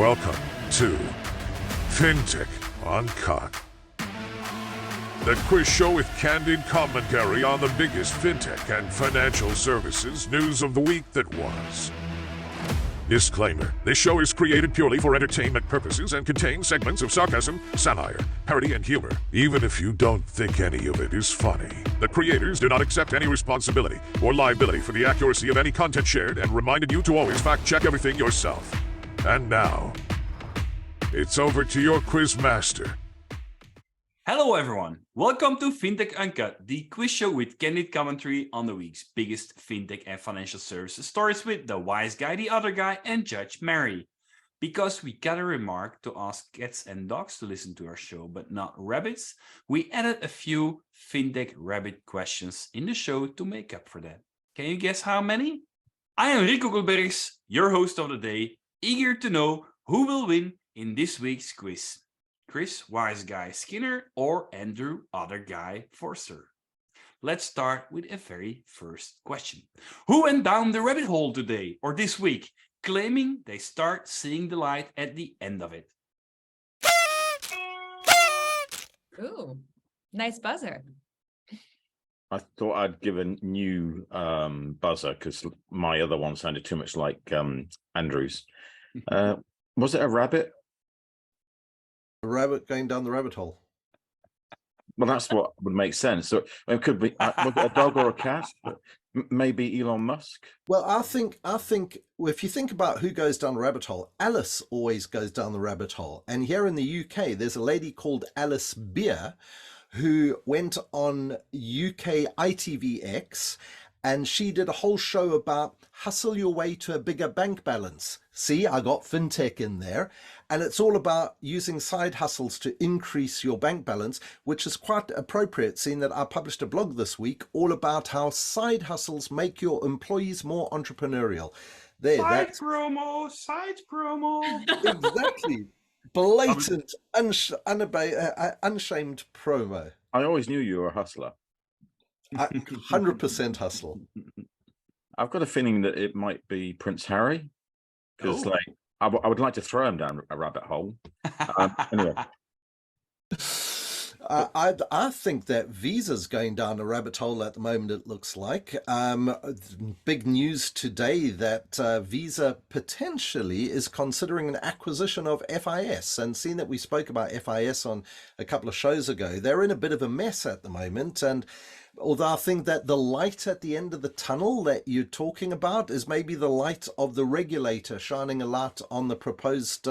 Welcome to Fintech Uncut, the quiz show with candid commentary on the biggest fintech and financial services news of the week that was. Disclaimer: this show is created purely for entertainment purposes and contains segments of sarcasm, satire, parody, and humor. Even if you don't think any of it is funny, the creators do not accept any responsibility or liability for the accuracy of any content shared and reminded you to always fact-check everything yourself. And now, it's over to your Quizmaster. Hello everyone, welcome to Fintech Uncut, the quiz show with candid commentary on the week's biggest fintech and financial services stories with the wise guy, the other guy, and Judge Mary. Because we got a remark to ask cats and dogs to listen to our show, but not rabbits, we added a few fintech rabbit questions in the show to make up for that. Can you guess how many? I am Rik, your host of the day, eager to know who will win in this week's quiz. Chris, wise guy Skinner, or Andrew, other guy Forster? Let's start with a very first question. Who went down the rabbit hole today or this week, claiming they start seeing the light at the end of it? Ooh, nice buzzer. I thought I'd give a new buzzer because my other one sounded too much like Andrew's. Was it a rabbit? A rabbit going down the rabbit hole. Well, that's what would make sense. So it could be was it a dog or a cat? Maybe Elon Musk. Well, I think if you think about who goes down the rabbit hole, Alice always goes down the rabbit hole. And here in the UK, there's a lady called Alice Beer who went on UK ITVX, and she did a whole show about hustle your way to a bigger bank balance. See, I got fintech in there. And it's all about using side hustles to increase your bank balance, which is quite appropriate, seeing that I published a blog this week all about how side hustles make your employees more entrepreneurial. Side promo. Exactly. Blatant, unshamed promo. I always knew you were a hustler. 100% hustle. I've got a feeling that it might be Prince Harry, because I would like to throw him down a rabbit hole. Anyway. I think that Visa's going down a rabbit hole at the moment, it looks like. Big news today that Visa potentially is considering an acquisition of FIS. And seeing that we spoke about FIS on a couple of shows ago, they're in a bit of a mess at the moment. And although I think that the light at the end of the tunnel that you're talking about is maybe the light of the regulator shining a light on the proposed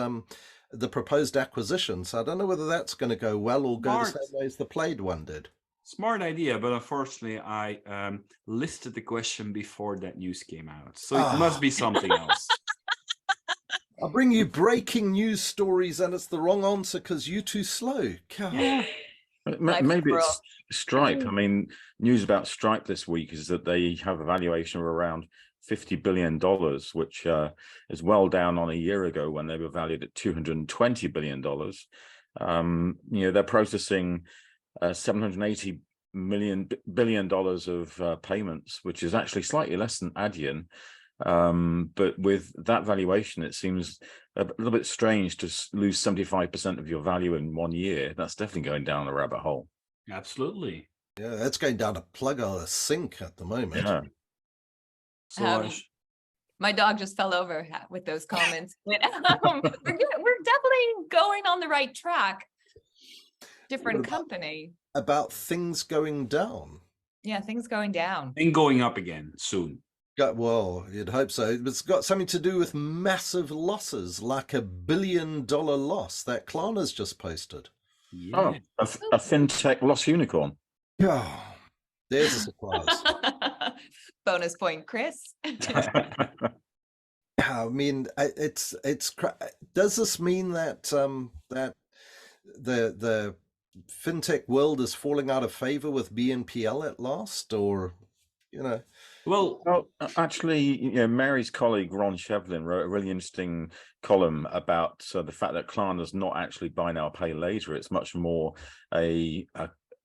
acquisition. So I don't know whether that's going to go well or go the same way as the Plaid one did. Smart idea, but unfortunately I listed the question before that news came out. So it must be something else. I'll bring you breaking news stories and it's the wrong answer because you're too slow. Yeah. Maybe it's Stripe. I mean, news about Stripe this week is that they have a valuation of around $50 billion, which is well down on a year ago when they were valued at $220 billion. They're processing $780 billion of payments, which is actually slightly less than Adyen. But with that valuation, it seems a little bit strange to lose 75% of your value in 1 year. That's definitely going down a rabbit hole. Absolutely. Yeah, that's going down a plug on a sink at the moment. Yeah. So my dog just fell over with those comments. But, we're definitely going on the right track. Different company. About things going down. Yeah, things going down. and going up again soon. Well, you'd hope so. It's got something to do with massive losses, like $1 billion loss that Klarna's just posted. Yeah. Oh, a fintech loss unicorn. Yeah, there's a surprise. Bonus point, Chris. I mean, it's. Does this mean that that the fintech world is falling out of favor with BNPL at last, or Well, actually, Mary's colleague Ron Shevlin wrote a really interesting column about the fact that Klarna's not actually buy now, pay later. It's much more a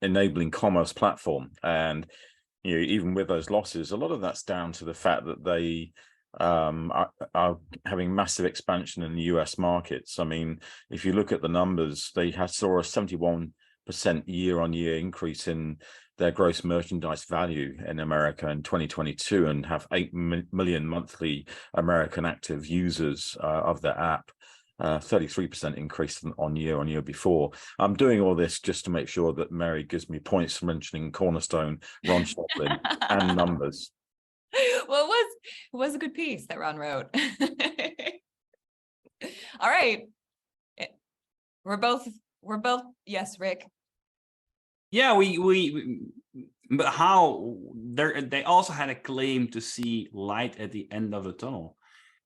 enabling commerce platform, and even with those losses, a lot of that's down to the fact that they are having massive expansion in the US markets. I mean, if you look at the numbers, they saw a 71% year-on-year increase in their gross merchandise value in America in 2022 and have 8 million monthly American active users of their app. 33% increase on year before. I'm doing all this just to make sure that Mary gives me points for mentioning Cornerstone, Ron Shoplin, and numbers. Well, it was a good piece that Ron wrote. All right. We're both yes, Rik. Yeah, but how they also had a claim to see light at the end of the tunnel.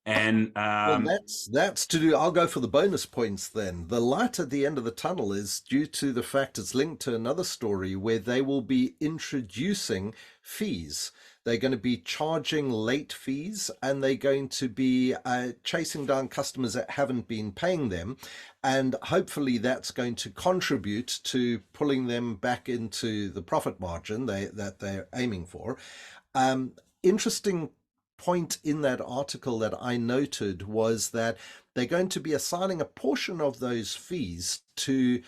And well, that's to do. I'll go for the bonus points then. The light at the end of the tunnel is due to the fact it's linked to another story where they will be introducing fees. They're going to be charging late fees, and they're going to be chasing down customers that haven't been paying them. And hopefully that's going to contribute to pulling them back into the profit margin that they're aiming for. Interesting point in that article that I noted was that they're going to be assigning a portion of those fees to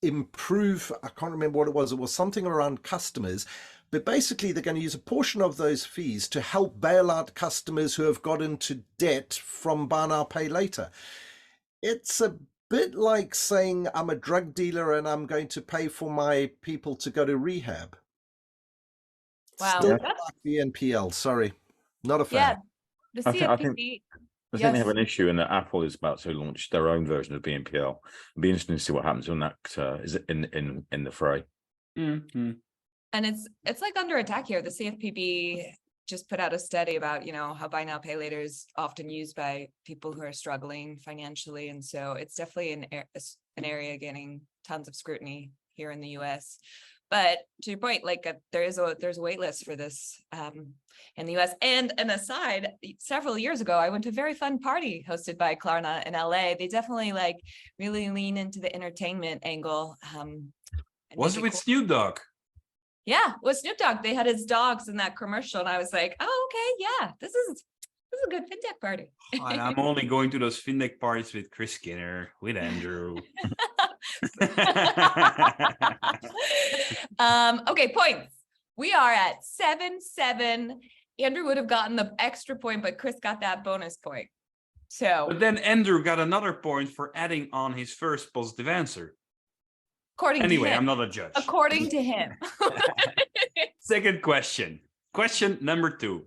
improve, I can't remember what it was something around customers, but basically they're going to use a portion of those fees to help bail out customers who have got into debt from buy now, pay later. It's a bit like saying I'm a drug dealer and I'm going to pay for my people to go to rehab. Wow. Still like BNPL, sorry. Not a fan. Yeah, the I think yes. they have an issue in that Apple is about to launch their own version of BNPL. It'll be interesting to see what happens when that is in the fray. mm-hmm. And it's like under attack here. The CFPB just put out a study about, how buy now, pay later is often used by people who are struggling financially. And so it's definitely an area getting tons of scrutiny here in the US. But to your point, there's a wait list for this in the US. And an aside, several years ago, I went to a very fun party hosted by Klarna in LA. They definitely really lean into the entertainment angle. Was it with Snoop Dogg? Yeah, with Snoop Dogg. They had his dogs in that commercial, and I was like, oh, okay, yeah, this is a good fintech party. I'm only going to those fintech parties with Chris Skinner, with Andrew. Okay, points. We are at 7-7. Andrew would have gotten the extra point, but Chris got that bonus point. But then Andrew got another point for adding on his first positive answer. Anyway, I'm not a judge. According to him. Second question. Question number 2.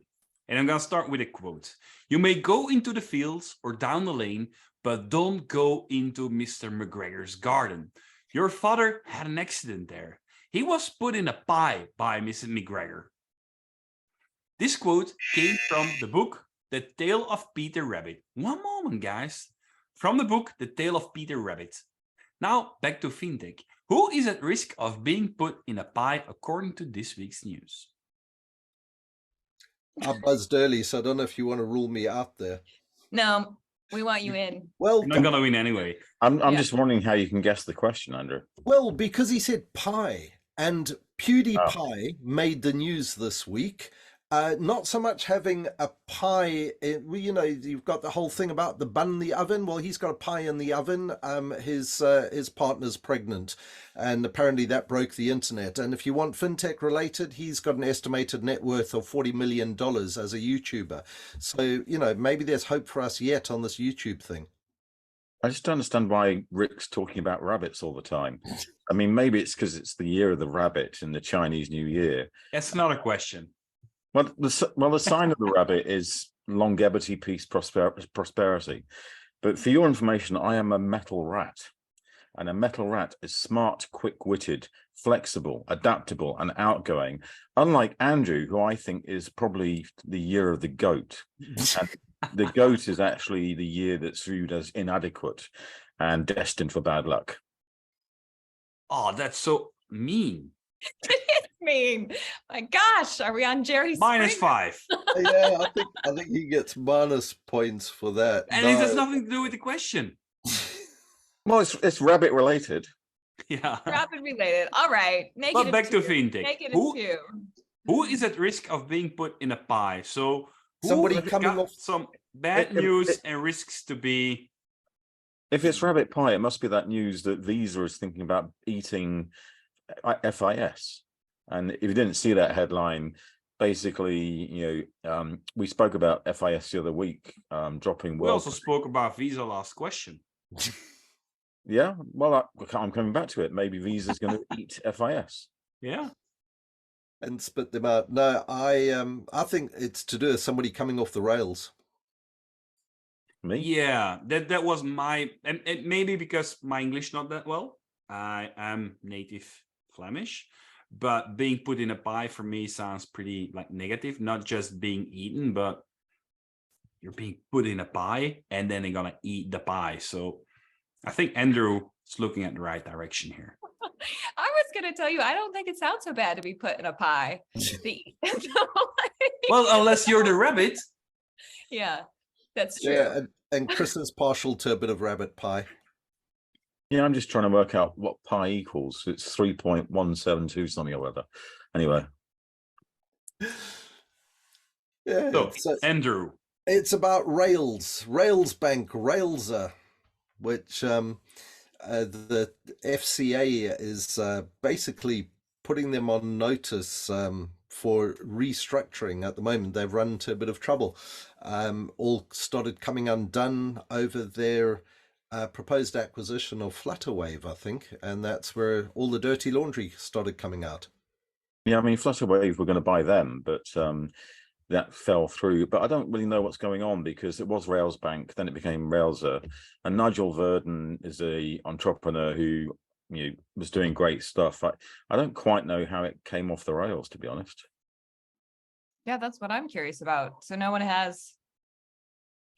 And I'm going to start with a quote. You may go into the fields or down the lane, but don't go into Mr. McGregor's garden. Your father had an accident there. He was put in a pie by Mrs. McGregor. This quote came from the book, The Tale of Peter Rabbit. One moment, guys. From the book, The Tale of Peter Rabbit. Now, back to fintech. Who is at risk of being put in a pie according to this week's news? I buzzed early, so I don't know if you want to rule me out there. No, we want you in. Well, I'm not going to win anyway. I'm just wondering how you can guess the question, Andrew. Well, because he said pie, and PewDiePie made the news this week. Not so much having a pie, you've got the whole thing about the bun in the oven. Well, he's got a pie in the oven. His partner's pregnant, and apparently that broke the internet. And if you want fintech related, he's got an estimated net worth of $40 million as a YouTuber. So, maybe there's hope for us yet on this YouTube thing. I just don't understand why Rik's talking about rabbits all the time. I mean, maybe it's because it's the year of the rabbit in the Chinese New Year. That's not a question. Well, the sign of the rabbit is longevity, peace, prosperity. But for your information, I am a metal rat. And a metal rat is smart, quick-witted, flexible, adaptable, and outgoing. Unlike Andrew, who I think is probably the year of the goat. And the goat is actually the year that's viewed as inadequate and destined for bad luck. Oh, that's so mean. It's mean. My gosh, are we on Jerry Minus Springer? 5. Yeah, I think he gets bonus points for that. And it has nothing to do with the question. Well, it's rabbit related. Yeah. Rabbit related. All right. Make it But back to two. fintech. Make it a 2. Who is at risk of being put in a pie? So Somebody We've coming got off. some bad news and risks to be. If it's rabbit pie, it must be that news that Visa is thinking about eating FIS. And if you didn't see that headline, basically, we spoke about FIS the other week, dropping. We also spoke about Visa last question. Yeah, well, I'm coming back to it. Maybe Visa's going to eat FIS. Yeah. And spit them out. No, I think it's to do with somebody coming off the rails. Me? Yeah, that was my, and maybe because my English not that well. I am native Flemish, but being put in a pie for me sounds pretty like negative. Not just being eaten, but you're being put in a pie and then they're gonna eat the pie. So I think Andrew is looking at the right direction here. I was going to tell you, I don't think it sounds so bad to be put in a pie. Well, unless you're the rabbit. Yeah, that's true. Yeah, and Chris is partial to a bit of rabbit pie. Yeah, I'm just trying to work out what pi equals. It's 3.172 something or other. Anyway. Yeah. So, Andrew. It's about Rails Bank, Railser, which the FCA is basically putting them on notice for restructuring at the moment. They've run into a bit of trouble. All started coming undone over their proposed acquisition of Flutterwave, I think, and that's where all the dirty laundry started coming out. Yeah, I mean, Flutterwave were going to buy them, but that fell through. But I don't really know what's going on because it was Rails Bank, then it became Railser, and Nigel Verdon is a entrepreneur who was doing great stuff. I don't quite know how it came off the rails, to be honest. Yeah, that's what I'm curious about. So no one has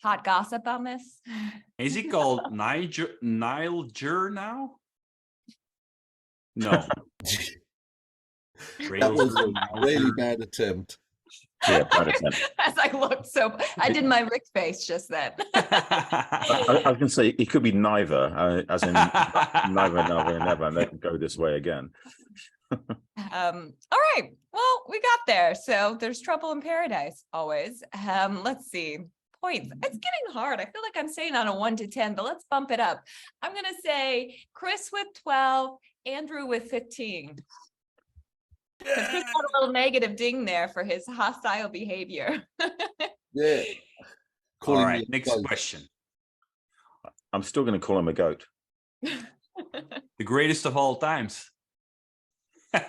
hot gossip on this? Is he called Niger now? No. That was a really bad attempt. Yeah, bad attempt. As I looked I did my Rik face just then. I can say it could be neither, as in neither, never, and they can go this way again. All right. Well, we got there. So there's trouble in paradise always. Let's see. Points. It's getting hard. I feel like I'm saying on a 1 to 10, but let's bump it up. I'm going to say Chris with 12, Andrew with 15. Chris got a little negative ding there for his hostile behavior. Yeah. All right. Next question. I'm still going to call him a goat. The greatest of all times. I'm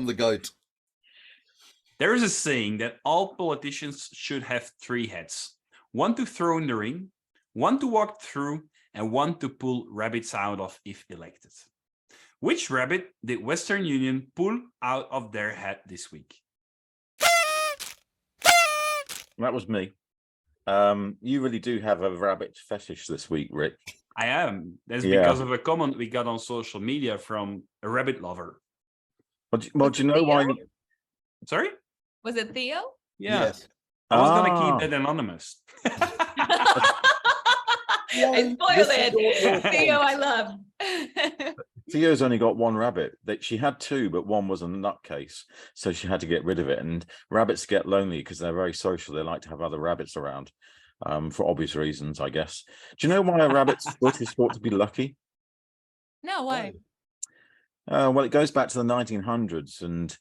the goat. There is a saying that all politicians should have 3 heads. 1 to throw in the ring, 1 to walk through, and 1 to pull rabbits out of if elected. Which rabbit did Western Union pull out of their hat this week? That was me. You really do have a rabbit fetish this week, Rik. I am. That's because of a comment we got on social media from a rabbit lover. Well, do you know why? Sorry? Was it Theo? Yeah. Yes. I was going to keep it anonymous. I spoiled it. Theo, I love. Theo's only got 1 rabbit. She had 2, but 1 was a nutcase, so she had to get rid of it. And rabbits get lonely because they're very social. They like to have other rabbits around, for obvious reasons, I guess. Do you know why a rabbit's foot is thought to be lucky? No, why? Well, it goes back to the 1900s, and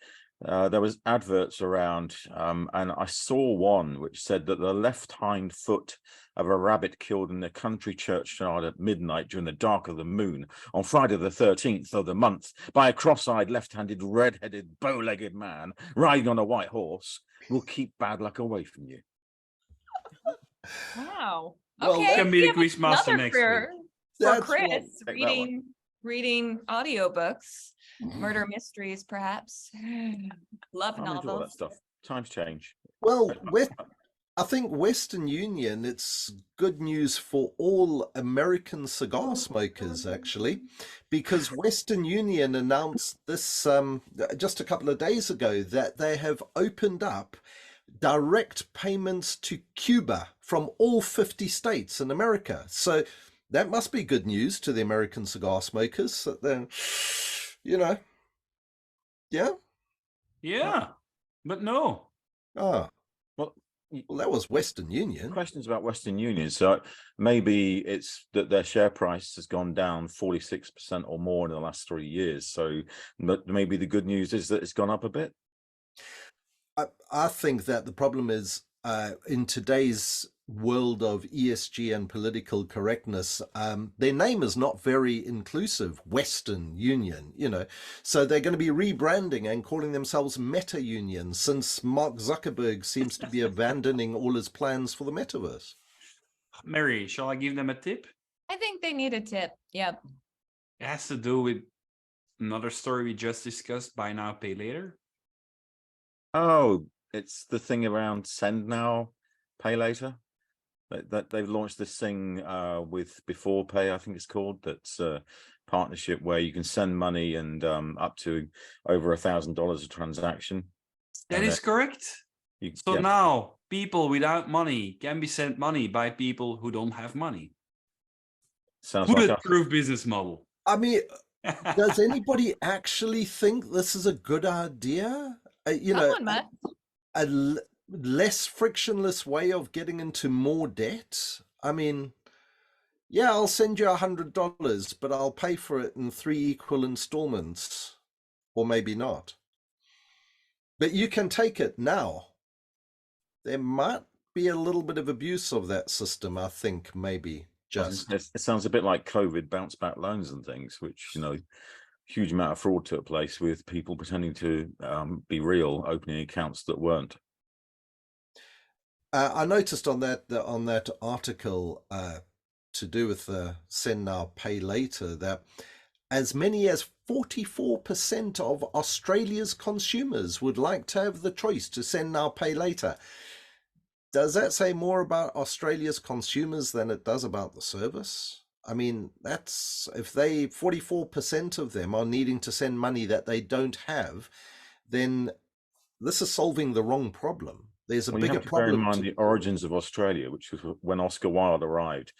there was adverts around, and I saw one which said that the left hind foot of a rabbit killed in the country churchyard at midnight during the dark of the moon on Friday the 13th of the month by a cross-eyed, left-handed, red-headed, bow-legged man riding on a white horse will keep bad luck away from you. Wow. Well, Okay. that can be the Quizmaster next week. For Chris, reading audiobooks, murder mysteries, perhaps. Love I'm into all that novels. stuff. Times change. Well, I think Western Union, it's good news for all American cigar smokers, actually, because Western Union announced this just a couple of days ago that they have opened up direct payments to Cuba from all 50 states in America. So that must be good news to the American cigar smokers. Then, yeah. Yeah, but no. Oh, Well, well, that was Western Union. questions about Western Union. So maybe it's that their share price has gone down 46% or more in the last 3 years. So maybe the good news is that it's gone up a bit. I think that the problem is in today's world of ESG and political correctness, their name is not very inclusive, Western Union, so they're going to be rebranding and calling themselves Meta Union, since Mark Zuckerberg seems to be abandoning all his plans for the metaverse. Mary, shall I give them a tip? I think they need a tip. Yep. It has to do with another story we just discussed, buy now, pay later. Oh, it's the thing around send now, pay later. That they've launched this thing with Before Pay, I think it's called. That's a partnership where you can send money and up to over $1,000 a transaction. That is correct. So now people without money can be sent money by people who don't have money. Sounds like a Bulletproof business model. I mean, does anybody actually think this is a good idea? Someone must. A less frictionless way of getting into more debt. I mean, yeah, I'll send you $100, but I'll pay for it in 3 equal installments, or maybe not. But you can take it now. There might be a little bit of abuse of that system, I think, maybe. It sounds a bit like COVID bounce back loans and things, which, huge amount of fraud took place with people pretending to be real, opening accounts that weren't. I noticed on that article to do with the send now, pay later, that as many as 44% of Australia's consumers would like to have the choice to send now, pay later. Does that say more about Australia's consumers than it does about the service? I mean, that's if 44% of them are needing to send money that they don't have, then this is solving the wrong problem. There's a bigger problem. Bear in mind the origins of Australia, which was when Oscar Wilde arrived,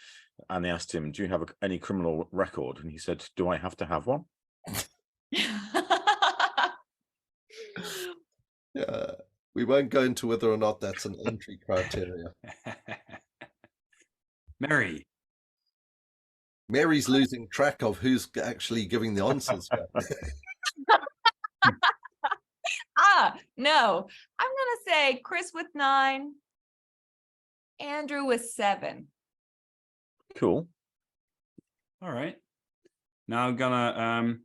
and they asked him, "Do you have any criminal record?" And he said, "Do I have to have one?" Yeah, we won't go into whether or not that's an entry criteria. Mary's losing track of who's actually giving the answers. No, I'm gonna say Chris with 9, Andrew with 7. Cool. All right. Now I'm gonna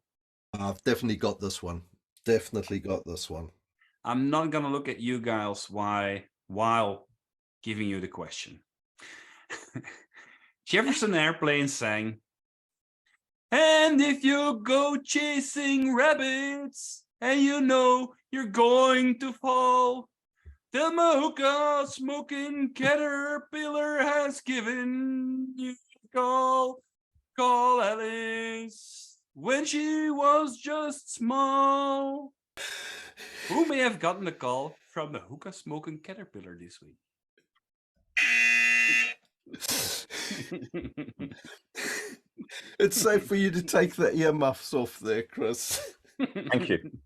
I've definitely got this one. Definitely got this one. I'm not gonna look at you guys while giving you the question. Jefferson Airplane sang, "And if you go chasing rabbits and you know you're going to fall, the Mahuka smoking caterpillar has given you a call. Call Alice when she was just small." Who may have gotten a call from the hookah smoking caterpillar this week? It's safe for you to take the earmuffs off there, Chris. Thank you.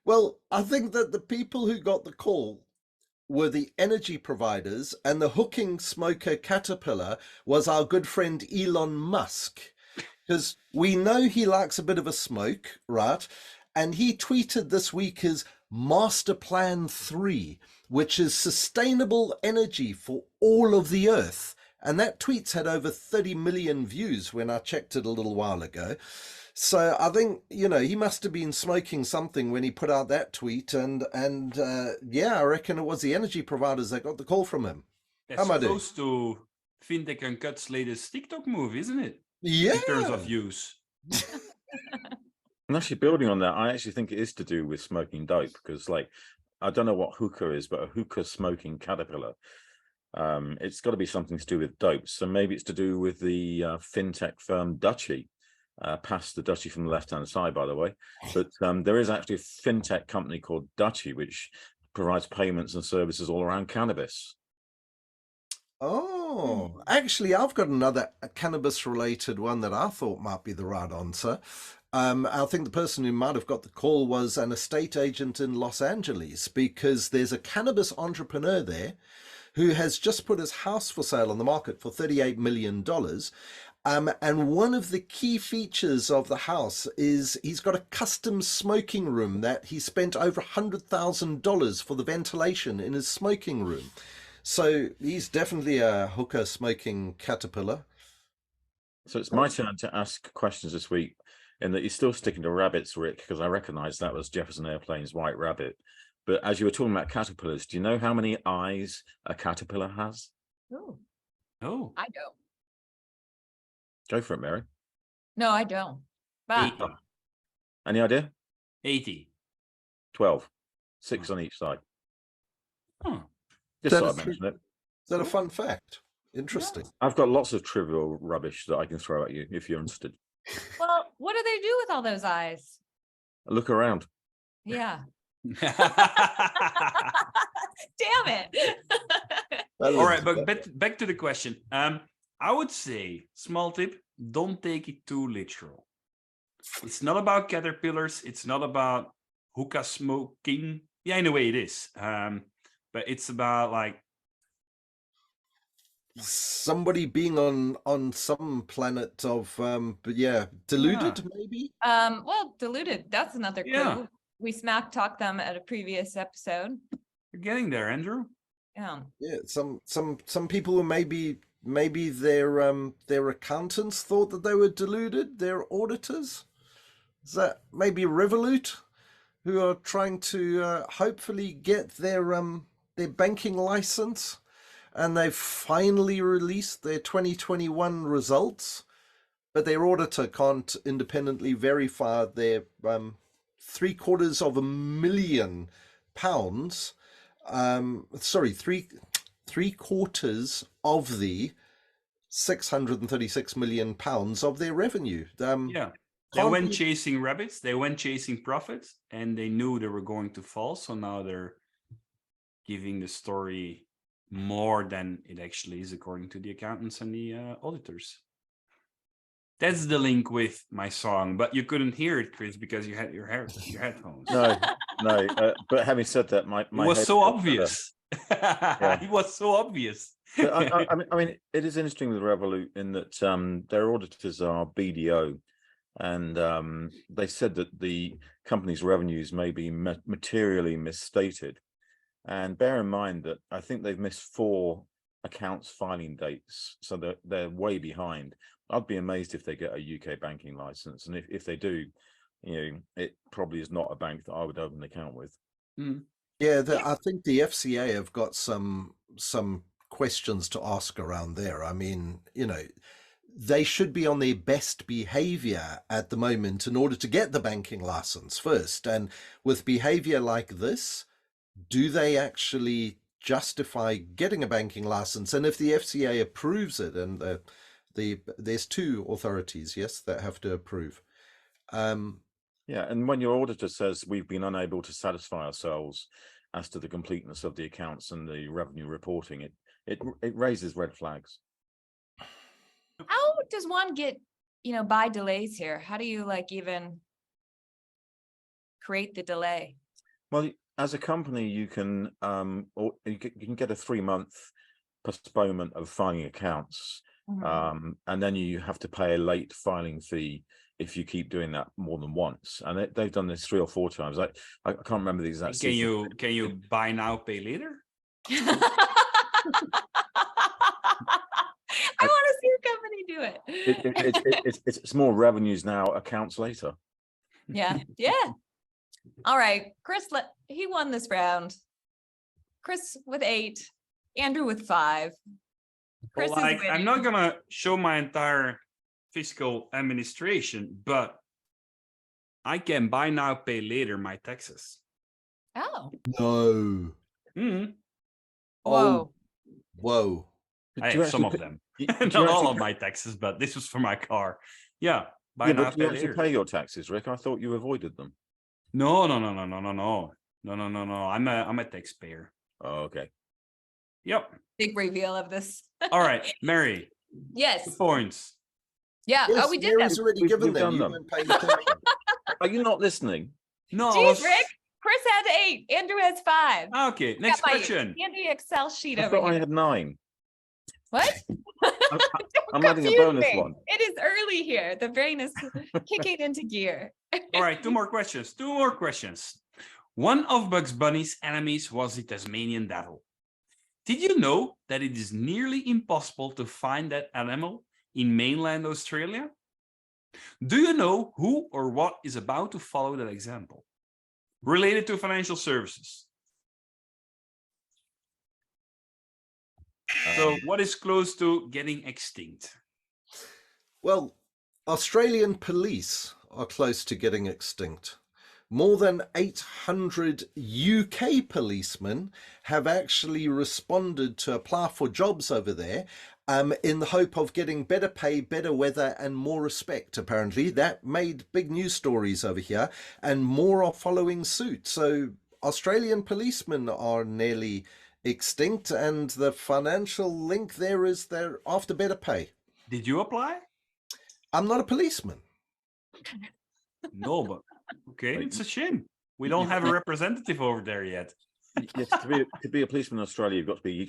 Well, I think that the people who got the call were the energy providers, and the hooking smoker caterpillar was our good friend Elon Musk, because we know he likes a bit of a smoke, right? And he tweeted this week his Master Plan 3, which is sustainable energy for all of the earth. And that tweet's had over 30 million views when I checked it a little while ago. So I think, he must have been smoking something when he put out that tweet. And yeah, I reckon it was the energy providers that got the call from him. That's close to Fintech Uncut's latest TikTok move, isn't it? Yeah. In terms of views. And actually building on that, I actually think it is to do with smoking dope, because I don't know what hookah is, but a hookah smoking caterpillar, it's got to be something to do with dope. So maybe it's to do with the fintech firm Dutchy, past the Dutchy from the left-hand side, by the way. But there is actually a fintech company called Dutchy, which provides payments and services all around cannabis. Oh, actually, I've got another cannabis-related one that I thought might be the right answer. I think the person who might have got the call was an estate agent in Los Angeles, because there's a cannabis entrepreneur there who has just put his house for sale on the market for $38 million. And one of the key features of the house is he's got a custom smoking room that he spent over $100,000 for the ventilation in his smoking room. So he's definitely a hookah smoking caterpillar. So it's my turn to ask questions this week, in that you're still sticking to rabbits, Rick, because I recognise that was Jefferson Airplane's White Rabbit. But as you were talking about caterpillars, do you know how many eyes a caterpillar has? Oh, Oh, I don't. Go for it, Mary. No, I don't. But 80. Any idea? 80. 12. 6 on each side. Huh. Just That thought is I'd mention it. Is that a fun fact? Interesting. I've got lots of trivial rubbish that I can throw at you if you're interested. well, what do they do with all those eyes? Look around. Yeah. Damn it. All right, but back to the question. I would say, small tip, don't take it too literal. It's not about caterpillars. It's not about hookah smoking. Yeah, in a way it is. But it's about like somebody being on some planet of but yeah, deluded maybe. Well, diluted. That's another clue. Yeah. We smack talked them at a previous episode. you're getting there, Andrew. Yeah. Yeah, some people who maybe their accountants thought that they were deluded, their auditors. Is that maybe Revolut, who are trying to hopefully get their banking license, and they've finally released their 2021 results, but their auditor can't independently verify their £750,000. Sorry, three quarters of the £636 million of their revenue. Yeah. They went chasing rabbits, they went chasing profits, and they knew they were going to fall. So now they're giving the story more than it actually is, according to the accountants and the auditors. That's the link with my song, but you couldn't hear it, Chris, because you had your headphones. No. But having said that, my it was so obvious. Yeah. It was so obvious. But I mean, it is interesting with Revolut in that their auditors are BDO, and they said that the company's revenues may be materially misstated. And bear in mind that I think they've missed 4 accounts filing dates, so they're way behind. I'd be amazed if they get a UK banking license, and if they do, it probably is not a bank that I would open an account with. Yeah, I think the FCA have got some questions to ask around there. I mean, they should be on their best behavior at the moment in order to get the banking license first. And with behavior like this, do they actually justify getting a banking license? And if the FCA approves it, and there's 2 authorities, yes, that have to approve. Yeah, and when your auditor says we've been unable to satisfy ourselves as to the completeness of the accounts and the revenue reporting, it raises red flags. How does one get, by delays here? How do you even create the delay? Well, as a company, you can you can get a 3-month postponement of filing accounts, and then you have to pay a late filing fee if you keep doing that more than once. And they've done this 3 or 4 times. I can't remember the exact. Can you buy now, pay later? I want to see your company do it. It's more revenues now, accounts later. Yeah. All right, Chris, he won this round. Chris with 8, Andrew with 5. Chris is winning. I'm not gonna show my entire fiscal administration, but I can buy now, pay later my taxes. Oh. No. Whoa. Whoa. I have some of them. Not all of my taxes, but this was for my car. Yeah. Buy now, do you pay actually later. pay your taxes, Rick? I thought you avoided them. No. I'm a taxpayer. Oh, okay. Yep. Big reveal of this. All right, Mary. 2 Yes. points. Yeah. Yes, Oh, we did Mary's them. already We've given them. done You them. weren't paying attention. Are you not listening? No, I Jeez, was- Rick. Chris had 8. Andrew has 5. Okay, next Got my question. handy Excel sheet I over thought I here. had 9. What? I'm Don't adding a confuse bonus me. one. It is early here. The brain is kicking into gear. All right, 2 more questions. 2 more questions. One of Bugs Bunny's enemies was the Tasmanian devil. Did you know that it is nearly impossible to find that animal in mainland Australia? Do you know who or what is about to follow that example? Related to financial services. So what is close to getting extinct? Well, Australian police are close to getting extinct. More than 800 UK policemen have actually responded to apply for jobs over there in the hope of getting better pay, better weather, and more respect, apparently. That made big news stories over here, and more are following suit. So Australian policemen are nearly extinct, and the financial link there is they're after better pay. Did you apply? I'm not a policeman. No, but okay, Wait, it's a shame. We don't have a representative over there yet. Yes, to be a policeman in Australia, you've got to be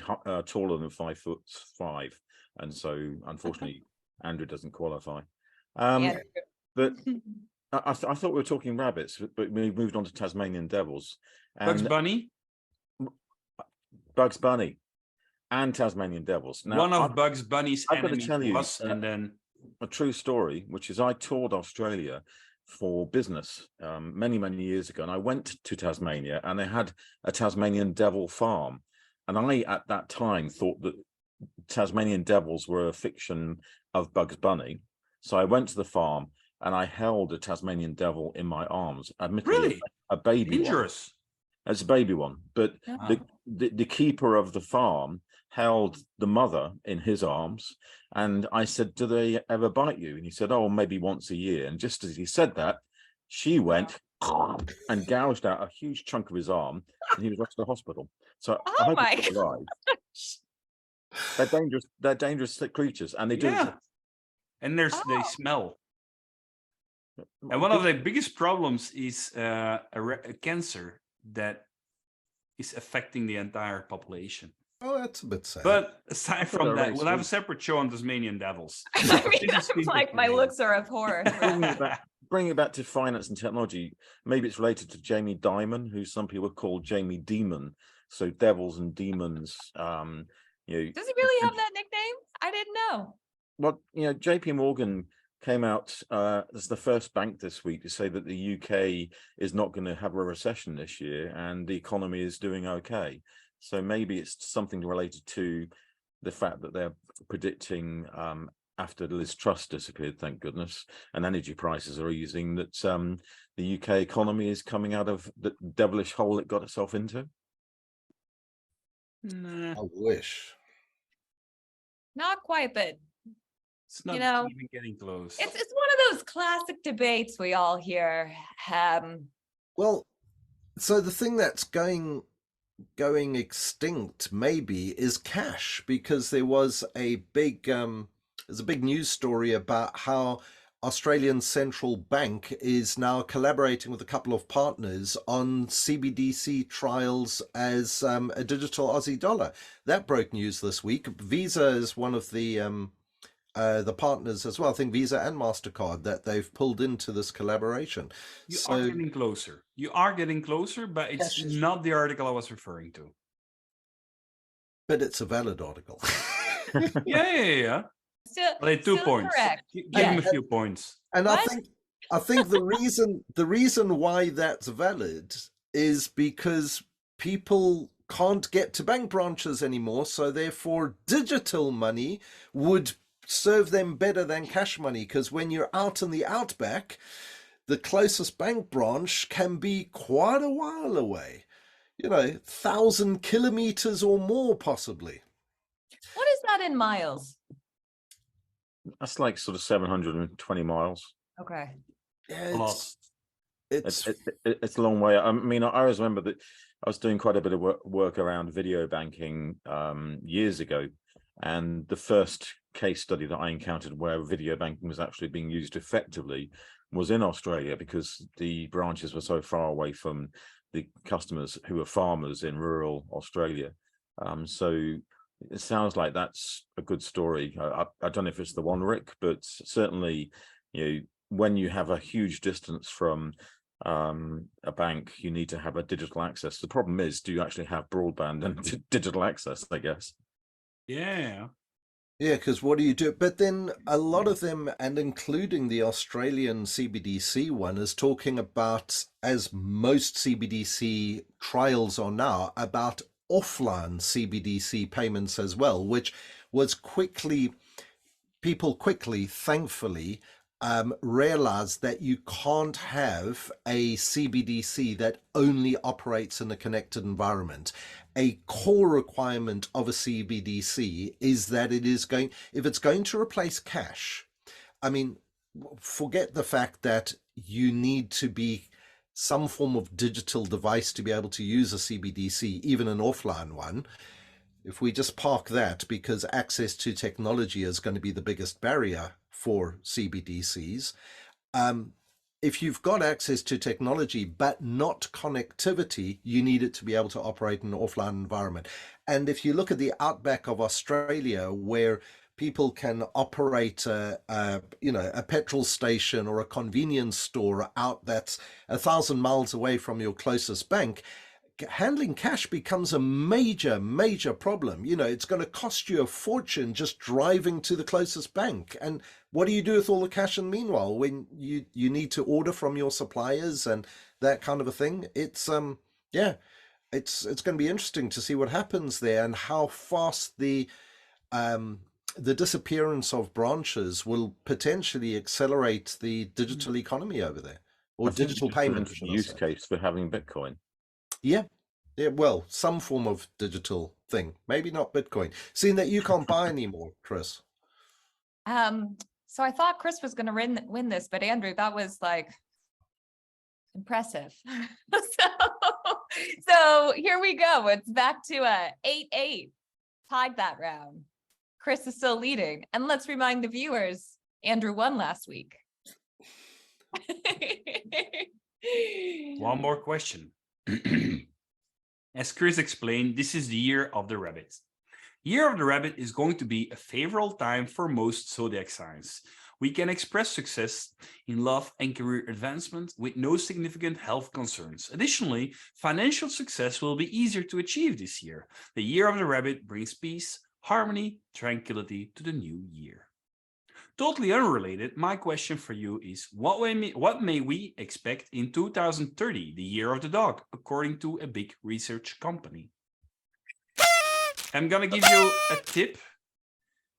taller than 5'5", and so unfortunately, Andrew doesn't qualify. Yeah. But I thought we were talking rabbits, but we moved on to Tasmanian devils. Bugs And Bunny, Bugs Bunny, and Tasmanian devils. Now, one of Bugs Bunny's I've got to enemies tell you, was, and then a true story, which is I toured Australia for business many years ago, and I went to Tasmania, and they had a Tasmanian devil farm, and I at that time thought that Tasmanian devils were a fiction of Bugs Bunny. So I went to the farm and I held a Tasmanian devil in my arms. Admittedly, really a baby one. dangerous. It's a baby one, but Ah. the keeper of the farm held the mother in his arms, and I said, "Do they ever bite you?" And he said, "Oh, maybe once a year." And just as he said that, she went and gouged out a huge chunk of his arm, and he was rushed to the hospital. So I Oh hope my he's still alive. They're dangerous. They're dangerous creatures, and they do. Yeah, and they Oh. smell. And one of the biggest problems is a cancer that is affecting the entire population. Oh, that's a bit sad. But aside thought from they were that, very we'll have a sweet. separate show on Tasmanian devils. I mean, This is I'm like, Fintech my News. looks are of horror. Bringing it back to finance and technology, maybe it's related to Jamie Dimon, who some people call Jamie Demon. So devils and demons. Does he really have that nickname? I didn't know. Well, JP Morgan came out as the first bank this week to say that the UK is not going to have a recession this year and the economy is doing okay. So maybe it's something related to the fact that they're predicting after Liz Truss disappeared, thank goodness, and energy prices are easing, that the UK economy is coming out of the devilish hole it got itself into. Nah, I wish. Not quite, but it's not even getting close. it's one of those classic debates we all hear. Well, so the thing that's going extinct maybe is cash, because there was a big news story about how Australian Central Bank is now collaborating with a couple of partners on CBDC trials as a digital Aussie dollar. That broke news this week. Visa is one of the partners as well. I think Visa and MasterCard that they've pulled into this collaboration. You are getting closer. You are getting closer, but it's not the article I was referring to. But it's a valid article. Yeah. Still, Well, 2 still points. correct. Give him a few points. And What? I think the reason why that's valid is because people can't get to bank branches anymore, so therefore digital money would serve them better than cash money, because when you're out in the outback, the closest bank branch can be quite a while away. 1,000 kilometers or more possibly. What is that in miles? That's like sort of 720 miles. Okay. Yeah, A lot. it's It's a long way. I mean, I always remember that I was doing quite a bit of work around video banking years ago, and the first case study that I encountered where video banking was actually being used effectively was in Australia, because the branches were so far away from the customers who are farmers in rural Australia. So it sounds like that's a good story. I don't know if it's the one, Rik, but certainly, when you have a huge distance from a bank, you need to have a digital access. The problem is, do you actually have broadband and digital access, I guess? Yeah. Yeah, because what do you do? But then a lot of them, and including the Australian CBDC one, is talking about, as most CBDC trials are now, about offline CBDC payments as well, which was people quickly, thankfully, realized that you can't have a CBDC that only operates in a connected environment. A core requirement of a CBDC is that if it's going to replace cash, I mean, forget the fact that you need to be some form of digital device to be able to use a CBDC, even an offline one. If we just park that, because access to technology is going to be the biggest barrier for CBDCs. If you've got access to technology but not connectivity, you need it to be able to operate in an offline environment. And if you look at the outback of Australia, where people can operate a petrol station or a convenience store out that's 1,000 miles away from your closest bank, handling cash becomes a major problem. It's going to cost you a fortune just driving to the closest bank. And what do you do with all the cash in the meanwhile when you need to order from your suppliers and that kind of a thing? It's going to be interesting to see what happens there, and how fast the disappearance of branches will potentially accelerate the digital economy over there, or digital payments. Use case for having Bitcoin. Yeah, well, some form of digital thing. Maybe not Bitcoin. Seeing that you can't buy anymore, Chris. So I thought Chris was going to win this, but Andrew, that was like impressive. So here we go. It's back to a 8-8. Tied that round. Chris is still leading. And let's remind the viewers, Andrew won last week. One more question. As Chris explained, this is the year of the rabbit. Year of the rabbit is going to be a favorable time for most zodiac signs. We can express success in love and career advancement with no significant health concerns. Additionally, financial success will be easier to achieve this year. The year of the rabbit brings peace, harmony, tranquility to the new year. Totally unrelated, my question for you is, what may we expect in 2030, the year of the dog, according to a big research company? I'm gonna give you a tip.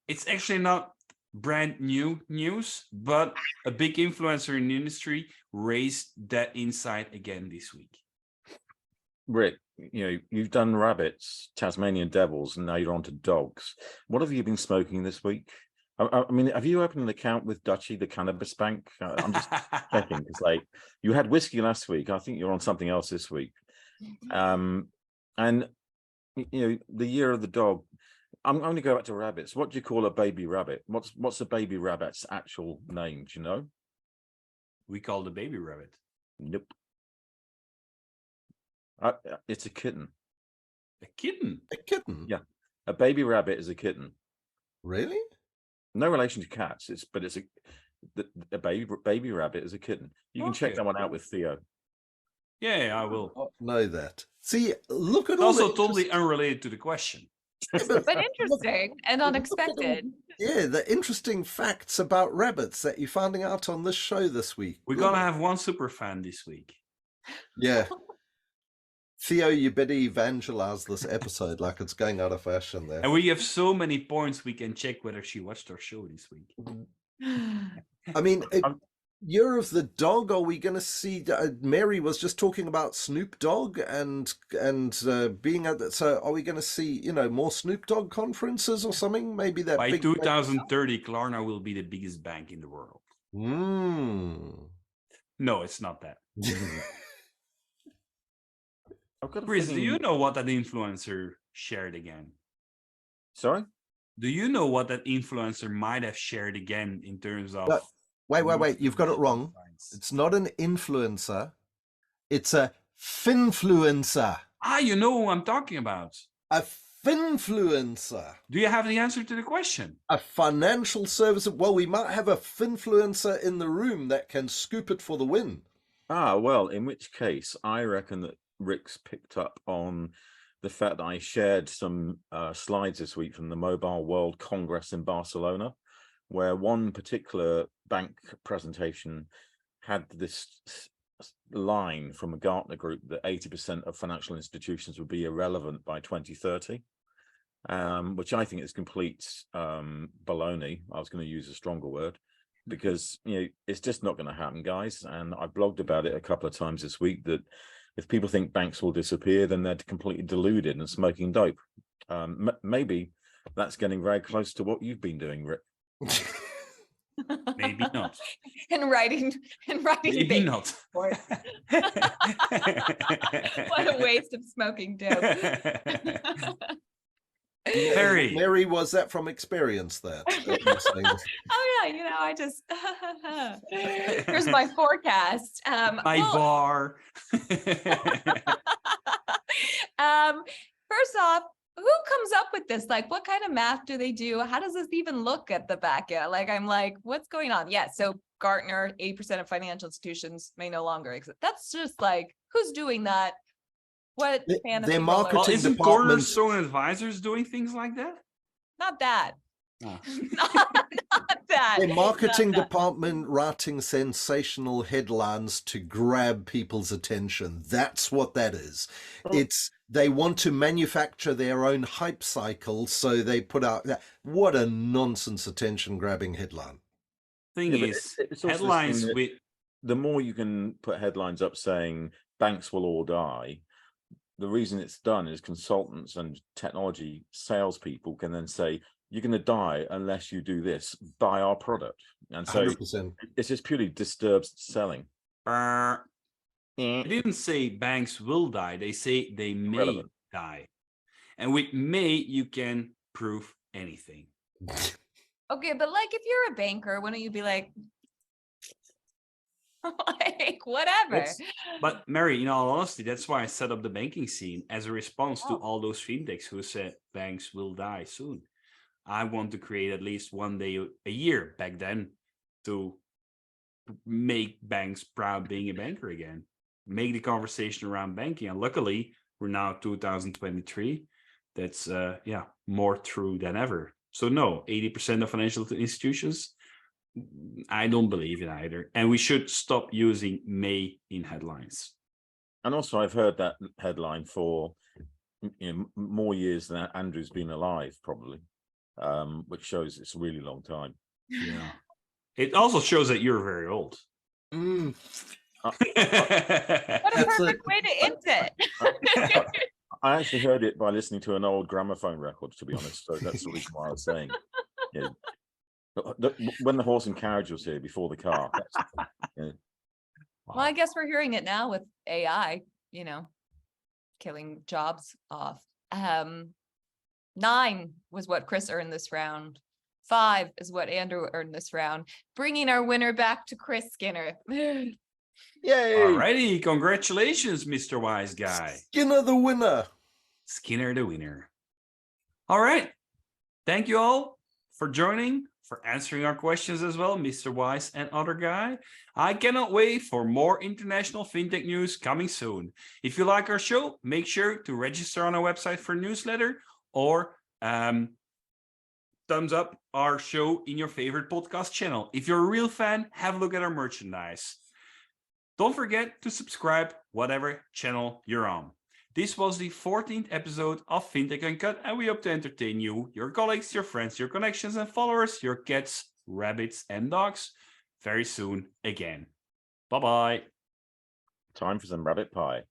It's actually not brand new news, but a big influencer in the industry raised that insight again this week. Rik, you've done rabbits, Tasmanian devils, and now you're on to dogs. What have you been smoking this week? I mean, have you opened an account with Dutchy, the cannabis bank? I'm just checking, because you had whiskey last week. I think you're on something else this week. And the year of the dog. I'm going to go back to rabbits. What do you call a baby rabbit? What's a baby rabbit's actual name? Do you know? We call the baby rabbit. Nope. It's a kitten. A kitten? A kitten? Yeah. A baby rabbit is a kitten. Really? No relation to cats. It's a baby rabbit is a kitten. You can check that one out with Theo. Yeah, I will. Know that. See, look at also totally unrelated to the question. But interesting and unexpected. Yeah, the interesting facts about rabbits that you're finding out on this show this week. We're gonna have one super fan this week. Yeah. Theo, you better evangelize this episode like it's going out of fashion there. And we have so many points we can check whether she watched our show this week. I mean, Year of the Dog, are we going to see, Mary was just talking about Snoop Dogg and being at that, so are we going to see, more Snoop Dogg conferences or something? Maybe that by 2030, Klarna will be the biggest bank in the world. No, it's not that. Chris, do you know what that influencer shared again? Sorry? Do you know what that influencer might have shared again in terms of... But wait, you've got it wrong. It's not an influencer. It's a finfluencer. Ah, you know who I'm talking about. A finfluencer. Do you have the answer to the question? A financial service. Well, we might have a finfluencer in the room that can scoop it for the win. Ah, well, in which case, I reckon that Rik's picked up on the fact that I shared some slides this week from the Mobile World Congress in Barcelona, where one particular bank presentation had this line from a Gartner group that 80% of financial institutions would be irrelevant by 2030, which I think is complete baloney. I was going to use a stronger word, because it's just not going to happen, guys. And I blogged about it a couple of times this week that if people think banks will disappear, then they're completely deluded and smoking dope. Maybe that's getting very close to what you've been doing, Rik. Maybe not. and writing. Maybe not. What a waste of smoking dope. Mary, was that from experience there? Oh yeah, I just here's my forecast. My bar. First off, who comes up with this? Like, what kind of math do they do? How does this even look at the back end? Like, I'm like, what's going on? Yeah, so Gartner, 80% of financial institutions may no longer exist. That's just like, who's doing that? What their marketing well, isn't department... Cornerstone Advisors doing things like that? Not that. Oh. not that. Their marketing department writing sensational headlines to grab people's attention. That's what that is. They want to manufacture their own hype cycle, so they put out that. What a nonsense attention-grabbing headline. Thing is, headlines with... The more you can put headlines up saying banks will all die, the reason it's done is consultants and technology salespeople can then say, you're going to die unless you do this, buy our product. And so 100%. It's just purely disturbed selling. They didn't say banks will die. They say they may die. And with may, you can prove anything. Okay, but like if you're a banker, wouldn't you be like whatever? But Mary, in all honesty, that's why I set up the banking scene as a response to all those fintechs who said banks will die soon. I want to create at least one day a year back then to make banks proud being a banker again. Make the conversation around banking. And luckily, we're now 2023. That's more true than ever. So no, 80% of financial institutions, I don't believe it either. And we should stop using may in headlines. And also, I've heard that headline for more years than Andrew's been alive, probably, which shows it's a really long time. Yeah. It also shows that you're very old. What a perfect way to end it. I actually heard it by listening to an old gramophone record, to be honest. So that's the reason why I was saying. Yeah. When the horse and carriage was here before the car. Yeah. Well, I guess we're hearing it now with AI, killing jobs off. 9 was what Chris earned this round. 5 is what Andrew earned this round, bringing our winner back to Chris Skinner. Yay! Alrighty, congratulations, Mr. Wise Guy. Skinner the winner. Skinner the winner. All right. Thank you all for joining, for answering our questions as well, Mr. Wise and other guy. I cannot wait for more international fintech news coming soon. If you like our show, make sure to register on our website for newsletter or thumbs up our show in your favorite podcast channel. If you're a real fan, have a look at our merchandise. Don't forget to subscribe whatever channel you're on. This was the 14th episode of Fintech Uncut, and we hope to entertain you, your colleagues, your friends, your connections and followers, your cats, rabbits, and dogs very soon again. Bye-bye. Time for some rabbit pie.